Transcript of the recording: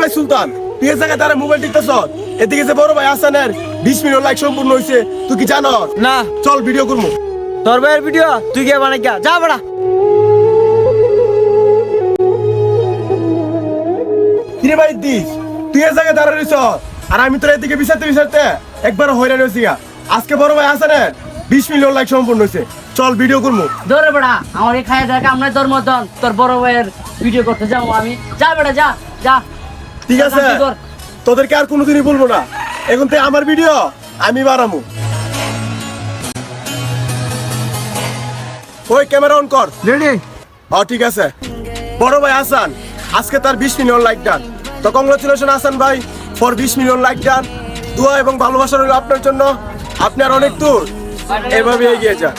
ভাই সুলতান, তুই এই জায়গায় তারা মোবাইল টিপতেছ, এদিকে যে বড় ভাই হাসানের 20 মিলিয়ন লাইক সম্পূর্ণ হয়েছে, তুই কি জানো? না। চল ভিডিও করবো। তোর ভাইয়ের ভিডিও তুই গিয়ে বানাই গা, যা বড়া। কিরে ভাই দিস, তুই এই জায়গায় দাঁড়া রইছ আর আমি তোর এদিকে বিচারতে একবার হয়রান হয়েছি। আজকে বড় ভাই হাসানের 20 মিলিয়ন লাইক সম্পূর্ণ হয়েছে, চল ভিডিও করবো। ধরে বেড়া আমার এই খাইয়ে দেখ আমরা তোর মতন তোর বড় ভাইয়ের ভিডিও করতে যাবো আমি। যা বেড়া যা যা। ঠিক আছে, তোদেরকে আর কোনোদিনই বলবো না, এখন থেকে আমার ভিডিও আমি বানাবো। ওই ক্যামেরা অন কর। রেডি? ঠিক আছে। বড় ভাই হাসান আজকে তার 20 মিলিয়ন লাইক ডান, তো কংগ্রাচুলেশন হাসান ভাই ফর 20 মিলিয়ন লাইক ডান। দোয়া এবং ভালোবাসা রইল আপনার জন্য, আপনি আর অনেক দূর এভাবে এগিয়ে যান।